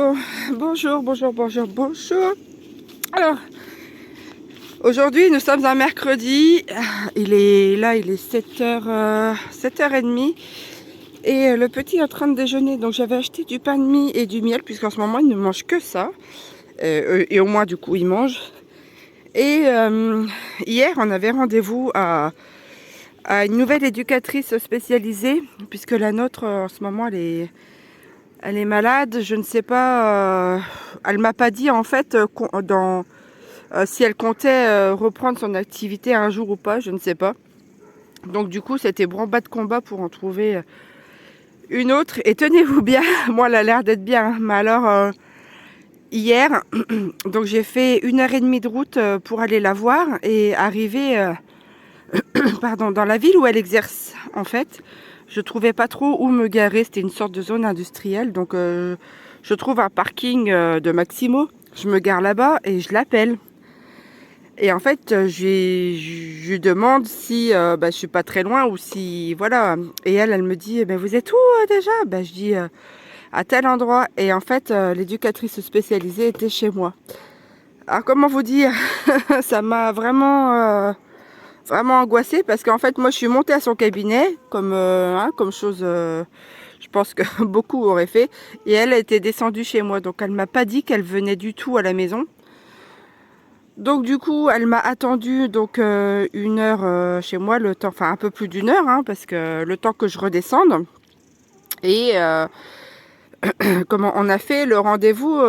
Bon, bonjour. Alors, aujourd'hui, nous sommes un mercredi. Il est 7h, 7h30. Et le petit est en train de déjeuner. Donc, j'avais acheté du pain de mie et du miel, puisqu'en ce moment, il ne mange que ça. Et au moins, du coup, il mange. Et hier, on avait rendez-vous à une nouvelle éducatrice spécialisée, puisque la nôtre, en ce moment, elle est malade. Je ne sais pas. Elle m'a pas dit en fait si elle comptait reprendre son activité un jour ou pas. Je ne sais pas. Donc du coup, c'était branle-bas de combat pour en trouver une autre. Et tenez-vous bien, moi, elle a l'air d'être bien. Hein. Mais alors, hier, donc j'ai fait 1h30 de route pour aller la voir et arriver, pardon, dans la ville où elle exerce. En fait, je trouvais pas trop où me garer. C'était une sorte de zone industrielle. Donc je trouve un parking de Maximo. Je me gare là-bas et je l'appelle. Et en fait, je lui demande si je suis pas très loin ou si voilà. Et elle me dit, ben vous êtes où déjà? Ben je dis à tel endroit. Et en fait, l'éducatrice spécialisée était chez moi. Alors comment vous dire, ça m'a vraiment angoissée parce qu'en fait, moi, je suis montée à son cabinet comme chose. Je pense que beaucoup auraient fait. Et elle était descendue chez moi. Donc, elle m'a pas dit qu'elle venait du tout à la maison. Donc du coup, elle m'a attendu donc 1 heure chez moi, le temps, enfin un peu plus d'1 heure, hein, parce que le temps que je redescende. Et comment on a fait le rendez-vous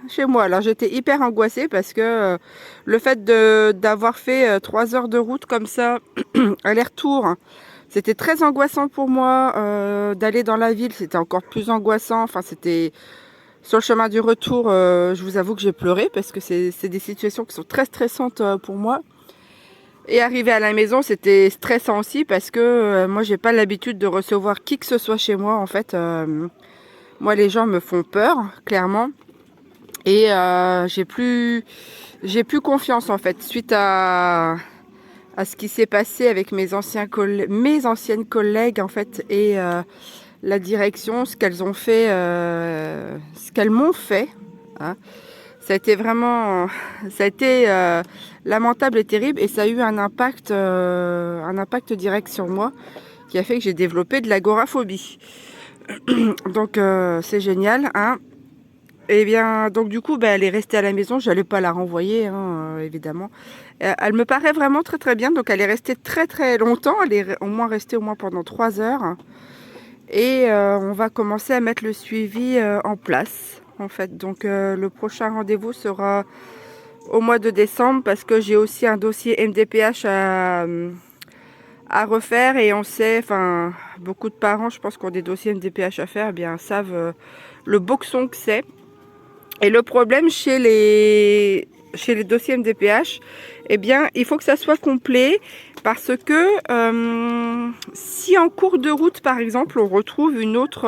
chez moi. Alors j'étais hyper angoissée parce que le fait d'avoir fait 3 heures de route comme ça, aller-retour, c'était très angoissant pour moi. D'aller dans la ville, c'était encore plus angoissant. Enfin, c'était sur le chemin du retour, je vous avoue que j'ai pleuré parce que c'est des situations qui sont très stressantes pour moi. Et arriver à la maison, c'était stressant aussi parce que moi, j'ai pas l'habitude de recevoir qui que ce soit chez moi. En fait, moi, les gens me font peur, clairement. Et j'ai plus confiance en fait suite à ce qui s'est passé avec mes anciennes collègues en fait et la direction, ce qu'elles ont fait, ce qu'elles m'ont fait. Hein. Ça a été lamentable et terrible et ça a eu un impact direct sur moi qui a fait que j'ai développé de l'agoraphobie. Donc c'est génial, hein. Et bien, donc du coup, elle est restée à la maison. Je n'allais pas la renvoyer, hein, évidemment. Elle me paraît vraiment très très bien. Donc elle est restée très très longtemps. Elle est au moins restée au moins pendant 3 heures. Et on va commencer à mettre le suivi en place, en fait. Donc le prochain rendez-vous sera au mois de décembre parce que j'ai aussi un dossier MDPH à refaire. Et on sait, enfin, beaucoup de parents, je pense, qui ont des dossiers MDPH à faire, eh bien, savent le boxon que c'est. Et le problème chez les dossiers MDPH, eh bien, il faut que ça soit complet parce que si en cours de route, par exemple, on retrouve une autre,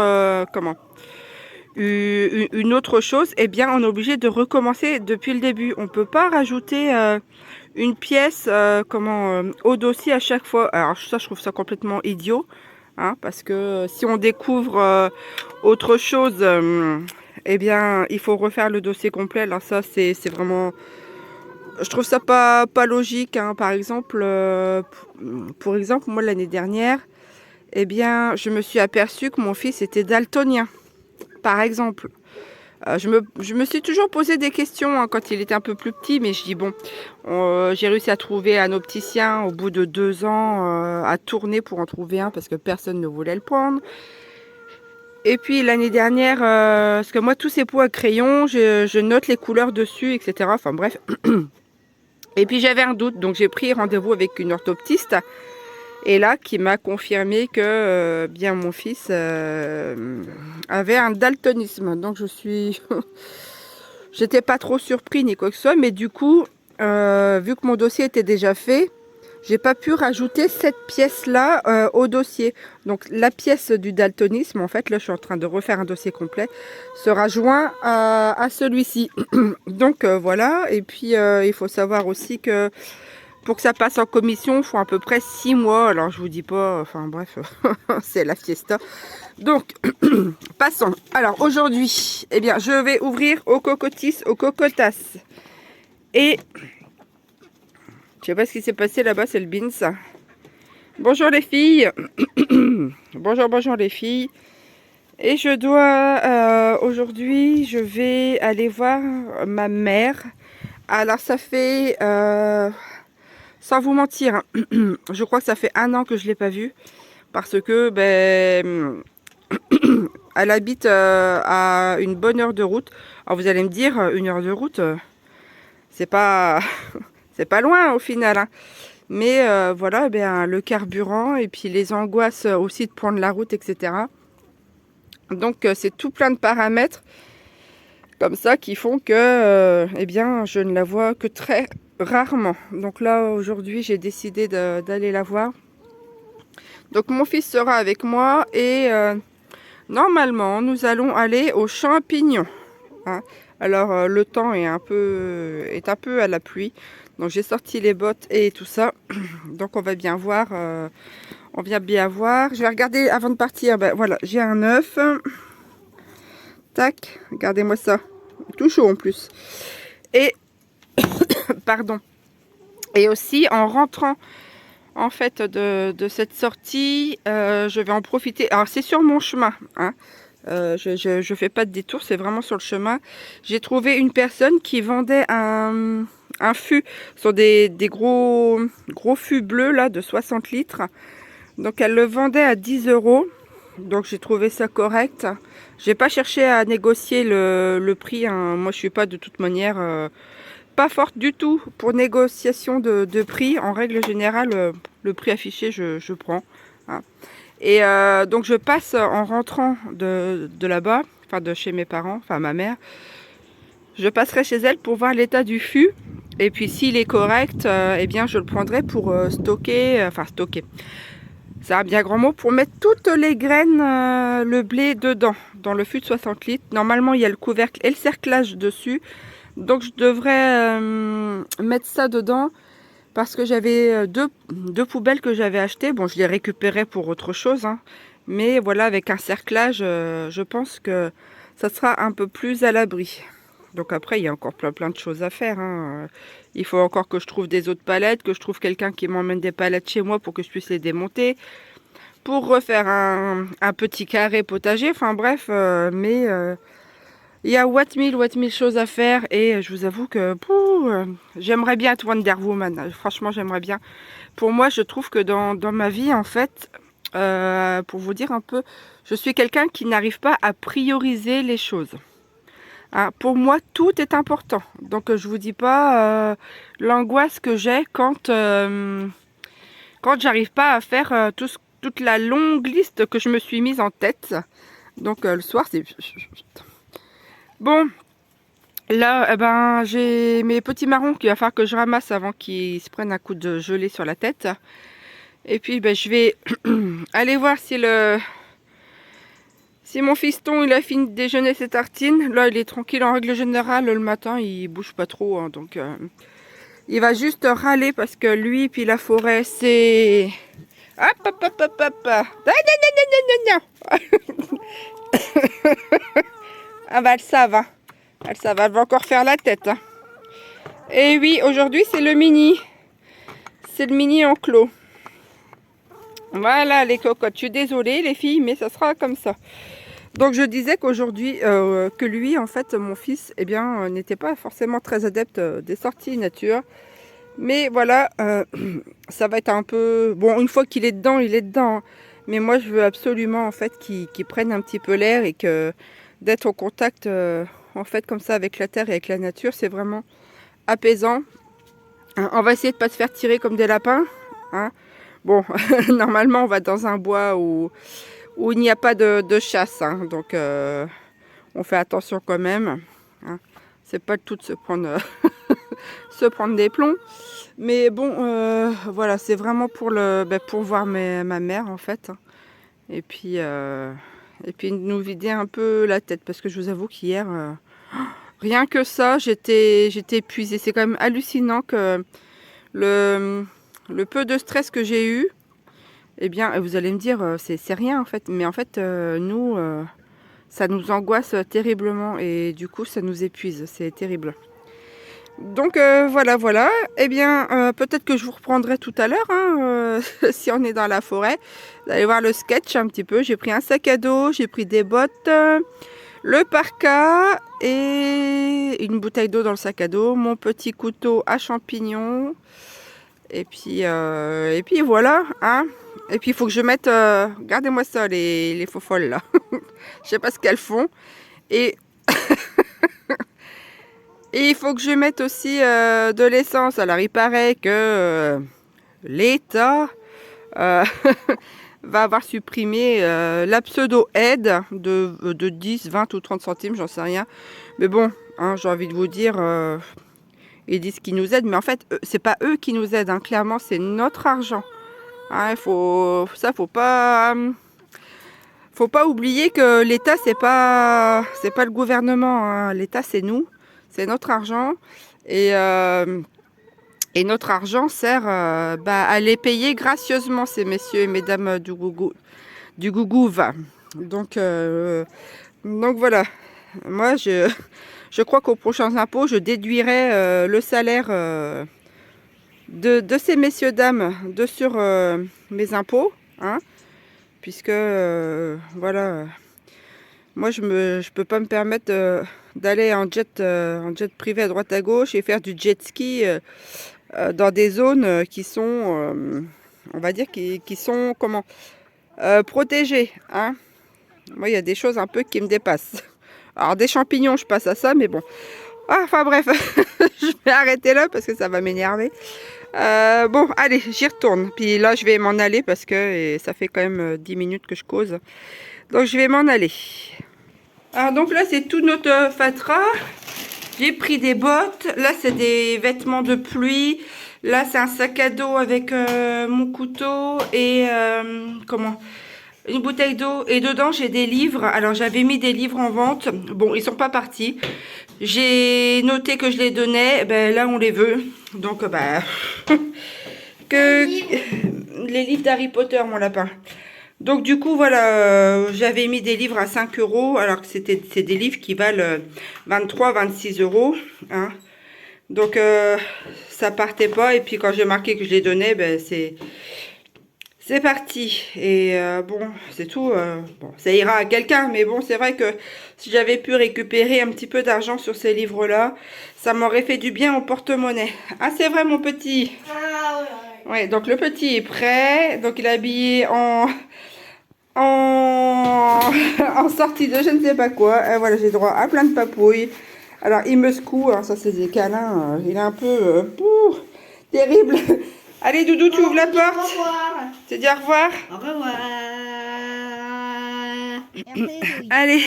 une autre chose, eh bien, on est obligé de recommencer depuis le début. On ne peut pas rajouter une pièce au dossier à chaque fois. Alors ça, je trouve ça complètement idiot, hein, parce que si on découvre autre chose... eh bien, il faut refaire le dossier complet. Alors ça, c'est vraiment... Je trouve ça pas logique. Hein. Par exemple, pour exemple, moi, l'année dernière, eh bien, je me suis aperçue que mon fils était daltonien. Par exemple. Je me suis toujours posé des questions hein, quand il était un peu plus petit, mais je dis bon, j'ai réussi à trouver un opticien au bout de 2 ans, à tourner pour en trouver un parce que personne ne voulait le prendre. Et puis l'année dernière, parce que moi tous ces pots à crayon, je note les couleurs dessus, etc. Enfin bref. Et puis j'avais un doute, donc j'ai pris rendez-vous avec une orthoptiste. Et là, qui m'a confirmé que bien mon fils avait un daltonisme. Donc je suis, j'étais pas trop surpris ni quoi que ce soit, mais du coup, vu que mon dossier était déjà fait. J'ai pas pu rajouter cette pièce-là au dossier. Donc la pièce du daltonisme, en fait, là je suis en train de refaire un dossier complet, sera joint à celui-ci. Donc voilà, et puis il faut savoir aussi que Pour que ça passe en commission, il faut à peu près 6 mois. Alors, je vous dis pas, enfin bref, c'est la fiesta. Donc, passons. Alors, aujourd'hui, eh bien, je vais ouvrir au cocotis, au cocotas. Et, je sais pas ce qui s'est passé là-bas, c'est le beans. Bonjour les filles. Bonjour les filles. Et je dois, aujourd'hui, je vais aller voir ma mère. Alors, ça fait... sans vous mentir, hein, je crois que ça fait 1 an que je ne l'ai pas vue. Parce que ben, elle habite à une bonne heure de route. Alors vous allez me dire, 1 heure de route, c'est pas, c'est pas loin au final. Hein. Mais voilà, ben, le carburant et puis les angoisses aussi de prendre la route, etc. Donc c'est tout plein de paramètres comme ça qui font que eh bien, je ne la vois que très rarement. Donc là, aujourd'hui, j'ai décidé d'aller la voir. Donc mon fils sera avec moi et normalement, nous allons aller aux champignons. Hein. Alors le temps est un peu à la pluie. Donc j'ai sorti les bottes et tout ça. Donc on va bien voir. On vient bien voir. Je vais regarder avant de partir. Ben voilà, j'ai un œuf. Tac, regardez-moi ça. Tout chaud en plus. Et pardon. Et aussi en rentrant en fait de cette sortie, je vais en profiter. Alors c'est sur mon chemin, hein. Je fais pas de détour, c'est vraiment sur le chemin. J'ai trouvé une personne qui vendait un fût, sur des gros fûts bleus là de 60 litres. Donc elle le vendait à 10 €. Donc j'ai trouvé ça correct. J'ai pas cherché à négocier le prix, hein. Moi je suis pas de toute manière pas forte du tout pour négociation de prix. En règle générale, le prix affiché, je prends. Hein. Et donc je passe en rentrant de là-bas, enfin de chez mes parents, enfin ma mère. Je passerai chez elle pour voir l'état du fût. Et puis s'il est correct, eh bien je le prendrai pour stocker, enfin stocker. C'est un bien grand mot, pour mettre toutes les graines, le blé dedans, dans le fût de 60 litres. Normalement il y a le couvercle et le cerclage dessus. Donc je devrais mettre ça dedans parce que j'avais deux poubelles que j'avais achetées. Bon, je les récupérais pour autre chose. Hein. Mais voilà, avec un cerclage, je pense que ça sera un peu plus à l'abri. Donc après, il y a encore plein de choses à faire. Hein. Il faut encore que je trouve des autres palettes, que je trouve quelqu'un qui m'emmène des palettes chez moi pour que je puisse les démonter. Pour refaire un petit carré potager. Enfin bref, il y a what mille choses à faire et je vous avoue que j'aimerais bien être Wonder Woman. Franchement, j'aimerais bien. Pour moi, je trouve que dans ma vie, en fait, pour vous dire un peu, je suis quelqu'un qui n'arrive pas à prioriser les choses. Hein, pour moi, tout est important. Donc, je vous dis pas l'angoisse que j'ai quand j'arrive pas à faire toute la longue liste que je me suis mise en tête. Donc, le soir, c'est... Bon, là, eh ben, j'ai mes petits marrons qu'il va falloir que je ramasse avant qu'ils se prennent un coup de gelée sur la tête. Et puis, ben, je vais aller voir si mon fiston il a fini de déjeuner ses tartines. Là, il est tranquille en règle générale. Le matin, il bouge pas trop. Hein, donc, il va juste râler parce que lui, puis la forêt, c'est... Hop, hop, hop, hop, hop. Ah, non, non, non, non, non. Ah bah, elle savent, hein. Elle va encore faire la tête. Hein. Et oui, aujourd'hui, c'est le mini. C'est le mini enclos. Voilà, les cocottes. Je suis désolée, les filles, mais ça sera comme ça. Donc, je disais qu'aujourd'hui, que lui, en fait, mon fils, eh bien, n'était pas forcément très adepte des sorties nature. Mais voilà, ça va être un peu... Bon, une fois qu'il est dedans, il est dedans. Hein. Mais moi, je veux absolument, en fait, qu'il prenne un petit peu l'air et que d'être en contact... en fait, comme ça, avec la terre et avec la nature, c'est vraiment apaisant. On va essayer de ne pas se faire tirer comme des lapins. Hein. Bon, normalement, on va dans un bois où il n'y a pas de chasse. Hein. Donc, on fait attention quand même. Hein. C'est pas le tout de se prendre, se prendre des plombs. Mais bon, voilà, c'est vraiment pour voir ma mère, en fait. Et puis nous vider un peu la tête. Parce que je vous avoue qu'hier... rien que ça, j'étais épuisée. C'est quand même hallucinant que le peu de stress que j'ai eu, eh bien, vous allez me dire, c'est rien en fait. Mais en fait, nous, ça nous angoisse terriblement et du coup, ça nous épuise. C'est terrible. Donc voilà, voilà. Eh bien, peut-être que je vous reprendrai tout à l'heure, hein, si on est dans la forêt. Vous allez voir le sketch un petit peu. J'ai pris un sac à dos, j'ai pris des bottes, le parka et une bouteille d'eau dans le sac à dos, mon petit couteau à champignons. Et puis voilà, hein. Et puis il faut que je mette, regardez-moi ça, les faux folles là. Je sais pas ce qu'elles font. Et il faut que je mette aussi de l'essence. Alors il paraît que l'État va avoir supprimé la pseudo-aide de 10, 20 ou 30 centimes, j'en sais rien. Mais bon, hein, j'ai envie de vous dire, ils disent qu'ils nous aident, mais en fait, c'est pas eux qui nous aident, hein. Clairement, c'est notre argent. Hein, faut pas oublier que l'État, c'est pas le gouvernement, hein. L'État, c'est nous, c'est notre argent. Et notre argent sert à les payer gracieusement, ces messieurs et mesdames du Gougouv. Donc voilà. Moi, je crois qu'aux prochains impôts, je déduirai le salaire de ces messieurs dames sur mes impôts, hein, puisque voilà, moi je peux pas me permettre d'aller en jet privé à droite à gauche et faire du jet ski dans des zones qui sont, on va dire, qui sont comment protégées, hein. Moi, il y a des choses un peu qui me dépassent. Alors des champignons, je passe à ça, mais bon. Ah, enfin bref, je vais arrêter là parce que ça va m'énerver. Bon, allez, j'y retourne. Puis là, je vais m'en aller parce que ça fait quand même 10 minutes que je cause. Donc, je vais m'en aller. Alors, donc là, c'est tout notre fatras. J'ai pris des bottes. Là, c'est des vêtements de pluie. Là, c'est un sac à dos avec mon couteau et une bouteille d'eau. Et dedans, j'ai des livres. Alors, j'avais mis des livres en vente. Bon, ils sont pas partis. J'ai noté que je les donnais. Ben, là, on les veut. Donc, que les livres d'Harry Potter, mon lapin. Donc, du coup, voilà, j'avais mis des livres à 5 €, alors que c'est des livres qui valent 23, 26 €. Hein. Donc, ça partait pas. Et puis, quand j'ai marqué que je les donnais, ben, c'est parti. Et bon, c'est tout. Bon, ça ira à quelqu'un, mais bon, c'est vrai que si j'avais pu récupérer un petit peu d'argent sur ces livres-là, ça m'aurait fait du bien au porte-monnaie. Ah, c'est vrai, mon petit. Ah, ouais. Ouais, donc le petit est prêt. Donc, il est habillé en sortie de je ne sais pas quoi. Et voilà, j'ai droit à plein de papouilles. Alors, il me secoue. Alors, ça, c'est des câlins. Il est un peu terrible. Allez, Doudou, tu ouvres la porte. Au revoir. Tu dis au revoir. Au revoir. Allez,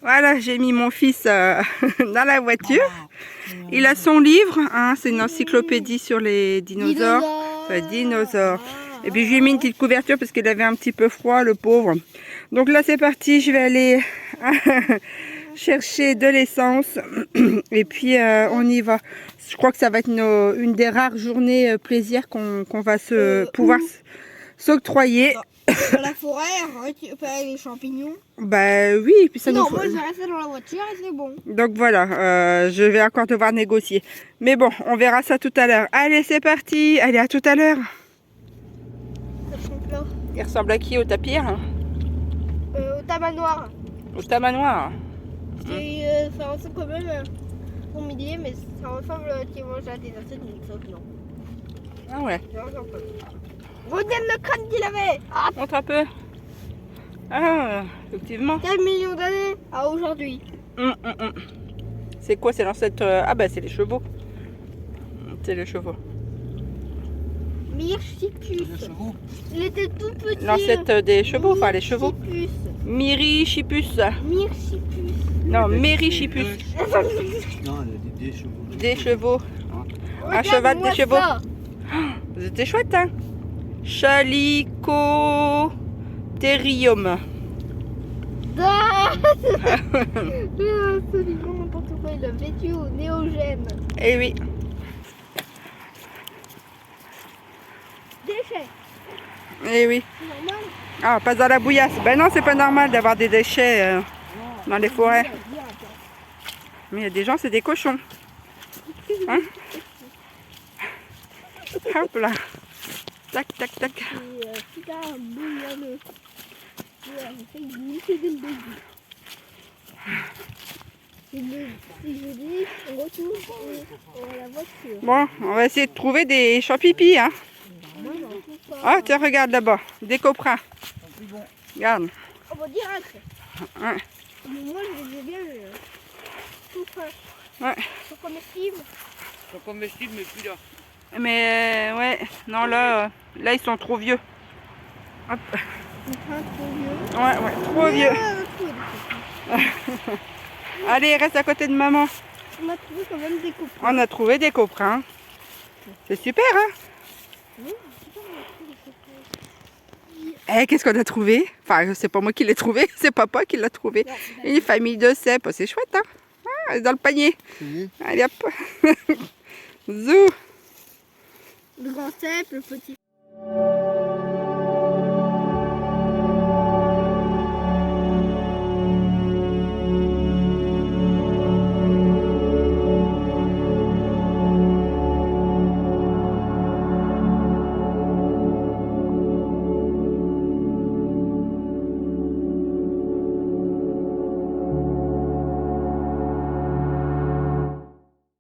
voilà, j'ai mis mon fils dans la voiture. Il a son livre, hein, c'est une encyclopédie sur les dinosaures. Dinosaures. Et puis je lui ai mis une petite couverture parce qu'il avait un petit peu froid, le pauvre. Donc là, c'est parti, je vais aller chercher de l'essence. Et puis on y va. Je crois que ça va être une des rares journées plaisir qu'on va pouvoir s'octroyer. Dans la forêt, récupérer les champignons. Bah oui, et puis ça non, nous... moi je vais rester dans la voiture et c'est bon. Donc voilà, je vais encore devoir négocier. Mais bon, on verra ça tout à l'heure. Allez, c'est parti. Allez, à tout à l'heure. Il ressemble à qui, au tapir? Au tamanoir. Au tamanoir. Ça ressemble quand même au millier, mais ça ressemble qui mange à des insectes, mais non. Ah ouais. Regarde le crâne qu'il avait. Ah, montre un peu. Ah, effectivement. 4 millions d'années à aujourd'hui. C'est quoi? C'est l'ancêtre... Ah bah c'est les chevaux. C'est les chevaux. Myrchipus. Il était tout petit. L'ancêtre des chevaux, enfin les chevaux. Myrchipus. Myrchipus. Non, Mérichipus. Non, des chevaux. Des chevaux. Un cheval, des chevaux. Vous étiez chouette, hein? Chalicotherium. Ah, absolument n'importe quoi, il a vécu au néogène. Eh oui. déchets. Eh oui. C'est normal. Ah, pas dans la bouillasse. Ben non, c'est pas normal d'avoir des déchets dans les forêts. Mais il y a des gens, c'est des cochons. Hein? Hop là. Tac, tac, tac. Et si t'as un bouillonneux, tu fais glisser dès le début. Si je glisse, on retourne à la voiture. Bon, on va essayer de trouver des champignons. Hein. Moi, j'en trouve pas. Ah, tiens, regarde là-bas. Des coprins. Regarde. On va direct. Ouais. Mais moi, je les ai bien tout frais. Ouais. Ils sont comestibles. Ils sont comestibles, mais plus là. Mais ouais, non, là, là, ils sont trop vieux. Hop. Ils sont trop vieux. Ouais, trop vieux. Allez, reste à côté de maman. On a trouvé quand même des copains. On a trouvé des coprins. C'est super, hein? Oui, super, on a trouvé des copains. Eh, qu'est-ce qu'on a trouvé? Enfin, c'est pas moi qui l'ai trouvé, c'est papa qui l'a trouvé. Non, Une famille de cèpes, c'est chouette, hein? Ah, elle est dans le panier. Allez, hop. Zou. le grand cèpe, le petit